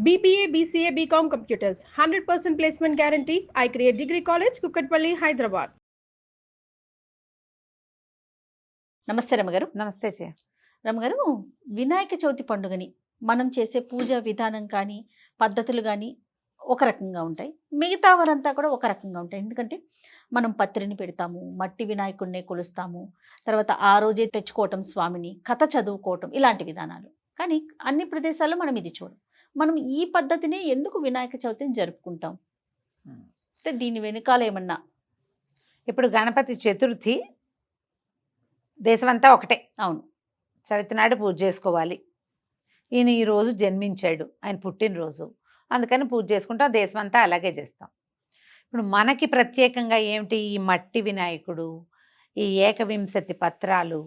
BBA, BCA, BCom Computers, 100% placement guarantee. I create Degree College, Kukatpalli, Hyderabad. నమస్తే రమగారు. నమస్తే చే రమగారు, వినాయక చవితి పండుగని మనం చేసే పూజా విధానం కానీ పద్ధతులు కానీ ఒక రకంగా ఉంటాయి, మిగతా వారంతా కూడా ఒక రకంగా ఉంటాయి. ఎందుకంటే మనం పత్రిని పెడతాము, మట్టి వినాయకుడినే కొలుస్తాము, తర్వాత ఆ రోజే తెచ్చుకోవటం స్వామిని, కథ చదువుకోవటం, ఇలాంటి విధానాలు. కానీ అన్ని ప్రదేశాల్లో మనం ఇది చూడం. మనం ఈ పద్ధతిని ఎందుకు వినాయక చవితిని జరుపుకుంటాం? అంటే దీని వెనుకాల ఏమన్నా? ఇప్పుడు గణపతి చతుర్థి దేశమంతా ఒకటే. అవును, చవితి నాడు పూజ చేసుకోవాలి. ఈయన ఈరోజు జన్మించాడు, ఆయన పుట్టినరోజు, అందుకని పూజ చేసుకుంటాం. దేశమంతా అలాగే చేస్తాం. ఇప్పుడు మనకి ప్రత్యేకంగా ఏమిటి, ఈ మట్టి వినాయకుడు, ఈ ఏకవింశతి పత్రాలు,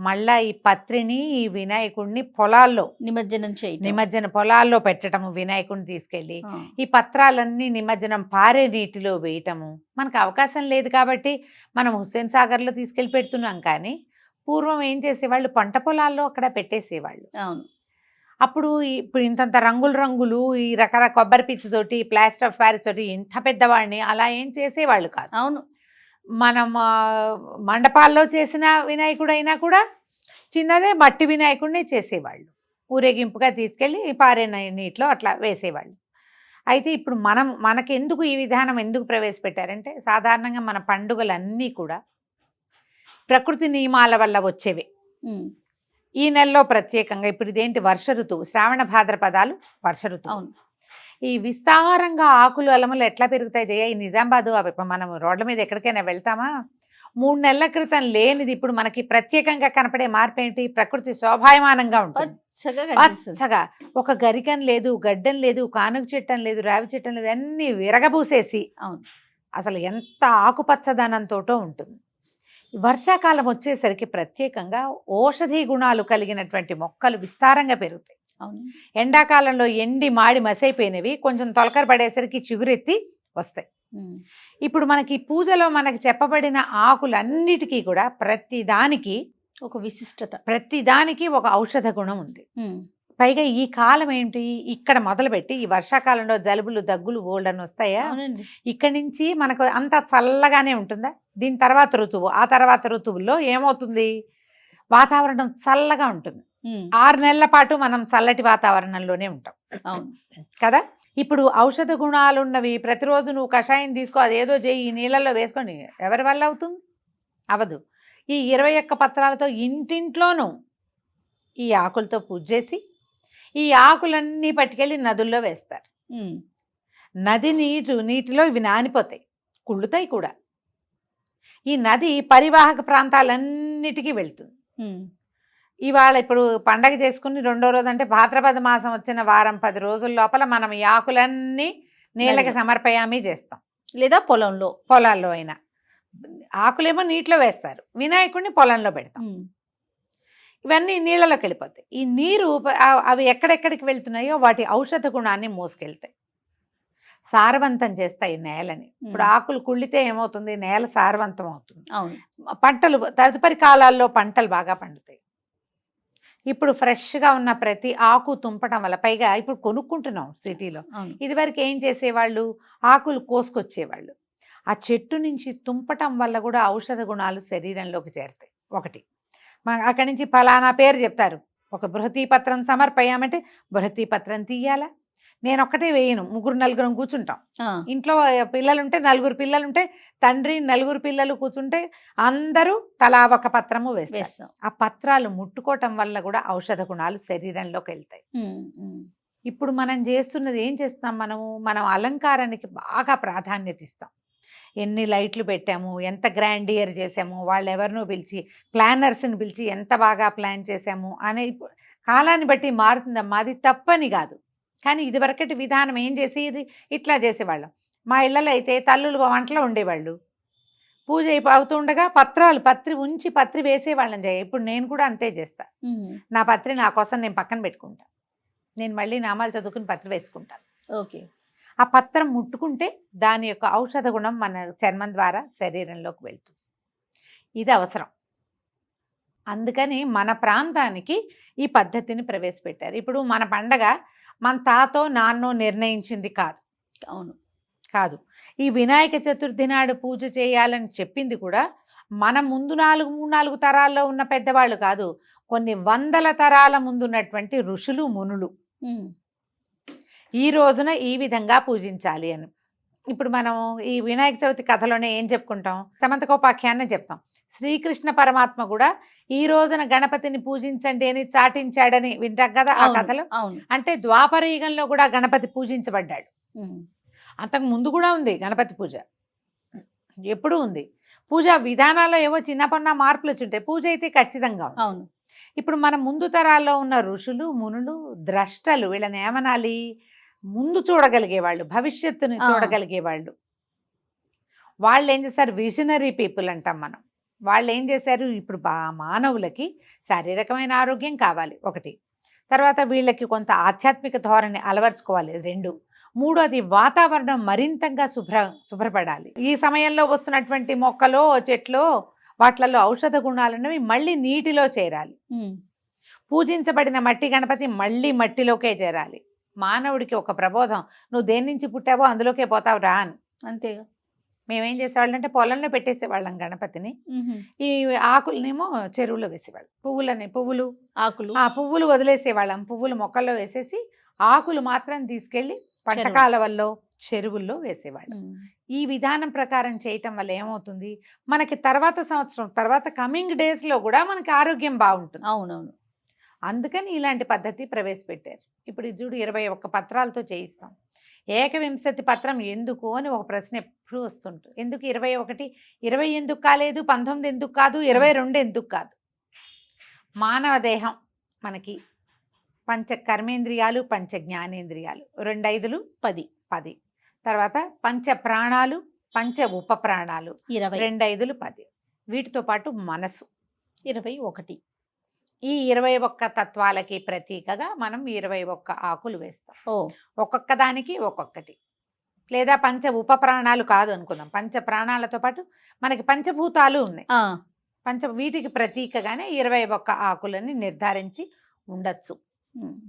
మళ్ళా ఈ పత్రిని, ఈ వినాయకుడిని పొలాల్లో నిమజ్జన పొలాల్లో పెట్టడము, వినాయకుడిని తీసుకెళ్ళి ఈ పత్రాలన్నీ నిమజ్జనం పారే నీటిలో వేయటము. మనకు అవకాశం లేదు కాబట్టి మనం హుస్సేన్ సాగర్లో తీసుకెళ్ళి పెడుతున్నాం. కానీ పూర్వం ఏం చేసేవాళ్ళు, పంట పొలాల్లో అక్కడ పెట్టేసేవాళ్ళు. అవును, అప్పుడు ఇప్పుడు ఇంతంత రంగులు ఈ రకరకాల కొబ్బరి పిచ్చితోటి, ప్లాస్టర్ ఆఫ్ ప్యారిస్ తోటి ఇంత పెద్దవాడిని అలా ఏం చేసేవాళ్ళు కాదు. అవును, మనం మండపాల్లో చేసిన వినాయకుడు అయినా కూడా చిన్నదే మట్టి వినాయకుడినే చేసేవాళ్ళు. ఊరేగింపుగా తీసుకెళ్ళి పారే నీటిలో అట్లా వేసేవాళ్ళు. అయితే ఇప్పుడు మనకెందుకు ఈ విధానం ఎందుకు ప్రవేశపెట్టారంటే, సాధారణంగా మన పండుగలన్నీ కూడా ప్రకృతి నియమాల వల్ల వచ్చేవి. ఈ నెలలో ప్రత్యేకంగా ఇప్పుడు ఇదేంటి, వర్ష ఋతువు, శ్రావణ భాద్రపదాలు వర్ష ఋతువు. అవును, ఈ విస్తారంగా ఆకులు అలములు ఎట్లా పెరుగుతాయి జయ, ఈ నిజామాబాదు అవి మనం రోడ్ల మీద ఎక్కడికైనా వెళ్తామా, 3 నెలల క్రితం లేనిది ఇప్పుడు మనకి ప్రత్యేకంగా కనపడే మార్పు ఏంటి, ప్రకృతి శోభాయమానంగా ఉంటుంది. పచ్చగా ఒక గరికం లేదు, గడ్డం లేదు, కానుక చెట్టం లేదు, రావి చెట్టం లేదు, అన్ని విరగబూసేసి అసలు ఎంత ఆకుపచ్చదనంతోటో ఉంటుంది. వర్షాకాలం వచ్చేసరికి ప్రత్యేకంగా ఔషధీ గుణాలు కలిగినటువంటి మొక్కలు విస్తారంగా పెరుగుతాయి. ఎండాకాలంలో ఎండి మాడి మసైపోయినవి కొంచెం తొలకర పడేసరికి చిగురెత్తి వస్తాయి. ఇప్పుడు మనకి పూజలో మనకి చెప్పబడిన ఆకులన్నిటికీ కూడా ప్రతిదానికి ఒక విశిష్టత, ప్రతిదానికి ఒక ఔషధ గుణం ఉంది. పైగా ఈ కాలం ఏంటి, ఇక్కడ మొదలుపెట్టి ఈ వర్షాకాలంలో జలుబులు దగ్గులు ఓల్డని వస్తాయా, ఇక్కడి నుంచి మనకు అంత చల్లగానే ఉంటుందా. దీని తర్వాత ఋతువు, ఆ తర్వాత ఋతువుల్లో ఏమవుతుంది, వాతావరణం చల్లగా ఉంటుంది. 6 నెలల పాటు మనం చల్లటి వాతావరణంలోనే ఉంటాం కదా. ఇప్పుడు ఔషధ గుణాలున్నవి ప్రతిరోజు నువ్వు కషాయం తీసుకో, అదేదో చేయి, ఈ నీళ్ళల్లో వేసుకొని ఎవరి వల్ల అవుతుంది, అవదు. ఈ 21 పత్రాలతో ఇంటింట్లోనూ ఈ ఆకులతో పూజ చేసి ఈ ఆకులన్నీ పట్టుకెళ్ళి నదుల్లో వేస్తారు. నది నీటిలో ఇవి నానిపోతాయి, కుళ్ళుతాయి కూడా. ఈ నది పరివాహక ప్రాంతాలన్నిటికీ వెళ్తుంది. ఇవాళ ఇప్పుడు పండగ చేసుకుని 2వ రోజు అంటే భాద్రపద మాసం వచ్చిన వారం 10 రోజుల లోపల మనం ఈ ఆకులన్నీ నీళ్ళకి సమర్పయామి చేస్తాం, లేదా పొలాల్లో అయినా. ఆకులేమో నీటిలో వేస్తారు, వినాయకుడిని పొలంలో పెడతాం. ఇవన్నీ నీళ్ళలోకి వెళ్ళిపోతాయి. ఈ నీరు అవి ఎక్కడెక్కడికి వెళ్తున్నాయో వాటి ఔషధ గుణాన్ని మోసుకెళ్తాయి, సారవంతం చేస్తాయి నేలని. ఇప్పుడు ఆకులు కుళ్ళితే ఏమవుతుంది, నేల సారవంతం అవుతుంది. పంటలు తదుపరి కాలాల్లో పంటలు బాగా పండుతాయి. ఇప్పుడు ఫ్రెష్గా ఉన్న ప్రతి ఆకు తుంపటం వల్ల, పైగా ఇప్పుడు కొనుక్కుంటున్నాం సిటీలో. ఇదివరకు ఏం చేసేవాళ్ళు, ఆకులు కోసుకొచ్చేవాళ్ళు. ఆ చెట్టు నుంచి తుంపటం వల్ల కూడా ఔషధ గుణాలు శరీరంలోకి చేరుతాయి. ఒకటి, అక్కడి నుంచి ఫలానా పేరు చెప్తారు, ఒక బృహతీ పత్రం సమర్పయామంటే బృహతీ పత్రం తీయాలా. నేను ఒక్కటే వేయను, 3-4 కూర్చుంటాం. ఇంట్లో పిల్లలుంటే 4 పిల్లలుంటే తండ్రి 4 పిల్లలు కూర్చుంటే అందరూ తలా ఒక పత్రము వేస్తాం. ఆ పత్రాలు ముట్టుకోవటం వల్ల కూడా ఔషధ గుణాలు శరీరంలోకి వెళ్తాయి. ఇప్పుడు మనం చేస్తున్నది ఏం చేస్తాం, మనం అలంకారానికి బాగా ప్రాధాన్యత ఇస్తాం. ఎన్ని లైట్లు పెట్టాము, ఎంత గ్రాండియర్ చేసాము, వాళ్ళు ఎవరినో పిలిచి ప్లానర్స్ని పిలిచి ఎంత బాగా ప్లాన్ చేసాము అనే కాలాన్ని బట్టి మారుతుందమ్మా. అది తప్పని కాదు, కానీ ఇదివరకటి విధానం ఏం చేసి ఇట్లా చేసేవాళ్ళం. మా ఇళ్ళలో అయితే తల్లులు వంటలో ఉండేవాళ్ళు, పూజ అవుతుండగా పత్రి ఉంచి పత్రి వేసేవాళ్ళని చేయ. ఇప్పుడు నేను కూడా అంతే చేస్తా. నా పత్రి నా కోసం నేను పక్కన పెట్టుకుంటా, నేను మళ్ళీ నామాలు చదువుకుని పత్రి వేసుకుంటాను. ఓకే, ఆ పత్రం ముట్టుకుంటే దాని యొక్క ఔషధ గుణం మన చర్మం ద్వారా శరీరంలోకి వెళ్తుంది. ఇది అవసరం. అందుకని మన ప్రాంతానికి ఈ పద్ధతిని ప్రవేశపెట్టారు. ఇప్పుడు మన పండగ మన తాతో నాన్నో నిర్ణయించింది కాదు. అవును. కాదు. ఈ వినాయక చతుర్థి నాడు పూజ చేయాలని చెప్పింది కూడా మన ముందు 3-4 తరాల్లో ఉన్న పెద్దవాళ్ళు కాదు, కొన్ని వందల తరాల ముందు ఉన్నటువంటి ఋషులు మునులు ఈ రోజున ఈ విధంగా పూజించాలి అని. ఇప్పుడు మనం ఈ వినాయక చవితి కథలోనే ఏం చెప్పుకుంటాం, సమంతకోపాఖ్యాన్ని చెప్తాం. శ్రీకృష్ణ పరమాత్మ కూడా ఈ రోజున గణపతిని పూజించండి అని చాటించాడని వింటాం కదా ఆ కథలో. అంటే ద్వాపర యుగంలో కూడా గణపతి పూజించబడ్డాడు. అంతకు ముందు కూడా ఉంది గణపతి పూజ, ఎప్పుడు ఉంది. పూజా విధానాల్లో ఏవో చిన్నపన్న మార్పులు వచ్చి ఉంటాయి, పూజ అయితే ఖచ్చితంగా ఉంది. అవును. ఇప్పుడు మన ముందు తరాల్లో ఉన్న ఋషులు మునులు ద్రష్టలు, వీళ్ళని ఏమనాలి, ముందు చూడగలిగేవాళ్ళు, భవిష్యత్తుని చూడగలిగేవాళ్ళు. వాళ్ళు ఏం చేస్తారు, విజనరీ పీపుల్ అంటాం మనం. వాళ్ళు ఏం చేశారు, ఇప్పుడు మానవులకి శారీరకమైన ఆరోగ్యం కావాలి ఒకటి, తర్వాత వీళ్ళకి కొంత ఆధ్యాత్మిక ధోరణి అలవర్చుకోవాలి 2, 3 వాతావరణం మరింతగా శుభ్రపడాలి. ఈ సమయంలో వస్తున్నటువంటి మొక్కలో చెట్లో వాటిలలో ఔషధ గుణాలన్నవి మళ్ళీ నీటిలో చేరాలి. పూజించబడిన మట్టి గణపతి మళ్ళీ మట్టిలోకే చేరాలి. మానవుడికి ఒక ప్రబోధం, నువ్వు దేని నుంచి పుట్టావో అందులోకే పోతావు రా అని. అంతేగా. మేమేం చేసేవాళ్ళం అంటే పొలంలో పెట్టేసేవాళ్ళం గణపతిని, ఈ ఆకులనేమో చెరువులో వేసేవాళ్ళం, పువ్వులు పువ్వులు వదిలేసేవాళ్ళం, పువ్వులు మొక్కల్లో వేసేసి ఆకులు మాత్రం తీసుకెళ్ళి పంటకాలవల్లో చెరువుల్లో వేసేవాళ్ళం. ఈ విధానం ప్రకారం చేయటం వల్ల ఏమవుతుంది, మనకి తర్వాత సంవత్సరం తర్వాత కమింగ్ డేస్లో కూడా మనకి ఆరోగ్యం బాగుంటుంది. అవునవును. అందుకని ఇలాంటి పద్ధతి ప్రవేశపెట్టారు. ఇప్పుడు చూడు 21 పత్రాలతో చేయిస్తాం. ఏకవింశతి పత్రం ఎందుకు అని ఒక ప్రశ్న ఎప్పుడు వస్తుంటుంది. ఎందుకు 21? 20 ఎందుకు కాలేదు, 19 ఎందుకు కాదు, 22 ఎందుకు కాదు? మానవ దేహం మనకి పంచ కర్మేంద్రియాలు, పంచ జ్ఞానేంద్రియాలు, 2 5 10, తర్వాత పంచ ప్రాణాలు, పంచ ఉప ప్రాణాలు 20, 2 5 10, వీటితో పాటు మనసు 21. ఈ 21 తత్వాలకి ప్రతీకగా మనం 21 ఆకులు వేస్తాం. ఒక్కొక్క దానికి ఒక్కొక్కటి, లేదా పంచ ఉప ప్రాణాలు కాదు అనుకుందాం, పంచ ప్రాణాలతో పాటు మనకి పంచభూతాలు ఉన్నాయి. వీటికి ప్రతీకగానే 21 ఆకులని నిర్ధారించి ఉండొచ్చు.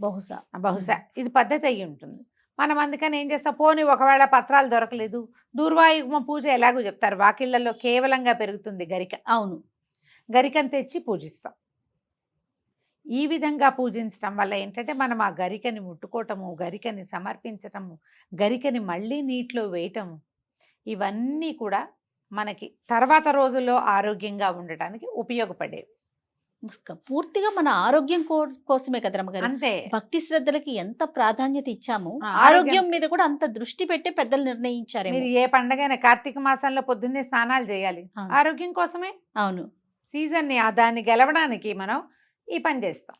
బహుశా ఇది పద్ధతి అయ్యి ఉంటుంది. మనం అందుకని ఏం చేస్తాం, పోనీ ఒకవేళ పత్రాలు దొరకలేదు, దూర్వాయుగ్మ పూజ ఎలాగో చెప్తారు, వాకిళ్లలో కేవలంగా పెరుగుతుంది గరిక. అవును, గరికను తెచ్చి పూజిస్తాం. ఈ విధంగా పూజించడం వల్ల ఏంటంటే మనం ఆ గరికని ముట్టుకోవటము, గరికని సమర్పించటము, గరికని మళ్ళీ నీటిలో వేయటము, ఇవన్నీ కూడా మనకి తర్వాత రోజుల్లో ఆరోగ్యంగా ఉండటానికి ఉపయోగపడేవి. పూర్తిగా మన ఆరోగ్యం కోసమే కదా రమ్మగారు. అంతే, భక్తి శ్రద్ధలకి ఎంత ప్రాధాన్యత ఇచ్చామో ఆరోగ్యం మీద కూడా అంత దృష్టి పెట్టే పెద్దలు నిర్ణయించారు. మీరు ఏ పండగైనా కార్తీక మాసంలో పొద్దున్నే స్నానాలు చేయాలి, ఆరోగ్యం కోసమే. అవును, సీజన్ని దాన్ని గెలవడానికి మనం ఈ పని చేస్తాం.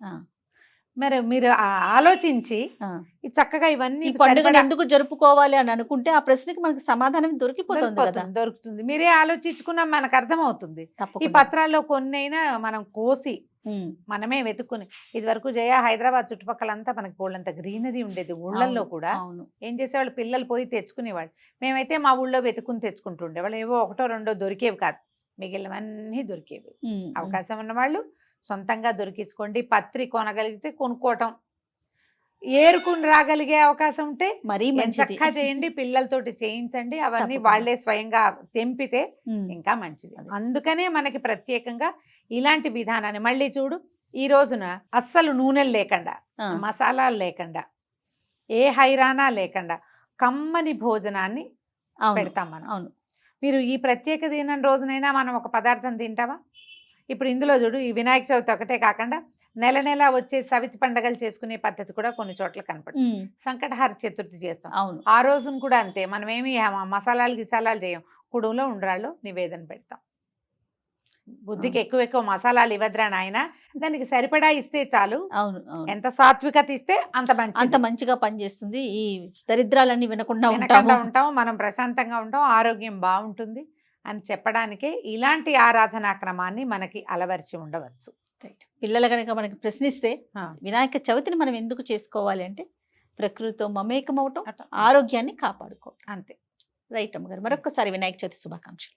మరి మీరు ఆలోచించి చక్కగా ఇవన్నీ పండుగను ఎందుకు జరుపుకోవాలి అని అనుకుంటే ఆ ప్రశ్నకి మనకి సమాధానం దొరుకుతుంది. మీరే ఆలోచించుకున్నా మనకు అర్థమవుతుంది. ఈ పత్రాల్లో కొన్నైనా మనం కోసి మనమే వెతుక్కుని, ఇది వరకు జయ హైదరాబాద్ చుట్టుపక్కలంతా మనకి పోళ్ళంత గ్రీనరీ ఉండేది. ఊళ్ళల్లో కూడా ఏం చేసేవాళ్ళు, పిల్లలు పోయి తెచ్చుకునేవాళ్ళు. మేమైతే మా ఊళ్ళో వెతుక్కుని తెచ్చుకుంటుండే వాళ్ళు. ఏవో 1 2 దొరికేవి కాదు, మిగిలినవన్నీ దొరికేవి. అవకాశం ఉన్నవాళ్ళు సొంతంగా దొరికించుకోండి. పత్రి కొనగలిగితే కొనుక్కోవటం, ఏరుకుని రాగలిగే అవకాశం ఉంటే మరీ చక్కగా చేయండి, పిల్లలతోటి చేయించండి. అవన్నీ వాళ్లే స్వయంగా తెంపితే ఇంకా మంచిది. అందుకనే మనకి ప్రత్యేకంగా ఇలాంటి విధానాన్ని మళ్ళీ చూడు, ఈ రోజున అస్సలు నూనెలు లేకుండా, మసాలాలు లేకుండా, ఏ హైరానా లేకుండా కమ్మని భోజనాన్ని పెడతాం మనం. అవును, మీరు ఈ ప్రత్యేక దినం రోజునైనా మనం ఒక పదార్థం తింటావా? ఇప్పుడు ఇందులో చూడు, ఈ వినాయక చవితి ఒకటే కాకుండా నెల నెల వచ్చే సవితి పండగలు చేసుకునే పద్ధతి కూడా కొన్ని చోట్ల కనపడుతుంది. సంకటహార చతుర్థి చేస్తాం. అవును, ఆ రోజున కూడా అంతే. మనం ఏమి మసాలాలు గిసాలాలు చేయం, కుడులో ఉండ్రాళ్ళు నివేదన పెడతాం. బుద్ధికి ఎక్కువ మసాలాలు ఇవ్వద్రా నాయన, దానికి సరిపడా ఇస్తే చాలు. అవును, ఎంత సాత్వికత ఇస్తే అంత మంచిగా పనిచేస్తుంది. ఈ దరిద్రాలన్నీ వినకుండా ఉంటాం, మనం ప్రశాంతంగా ఉంటాం, ఆరోగ్యం బాగుంటుంది అని చెప్పడానికే ఇలాంటి ఆరాధనా క్రమాన్ని మనకి అలవర్చి ఉండవచ్చు. పిల్లలు కనుక మనకి ప్రశ్నిస్తే వినాయక చవితిని మనం ఎందుకు చేసుకోవాలి అంటే ప్రకృతితో మమేకం అవటం, ఆరోగ్యాన్ని కాపాడుకోవటం. అంతే. రైట్ అమ్మగారు, మరొకసారి వినాయక చవితి శుభాకాంక్షలు.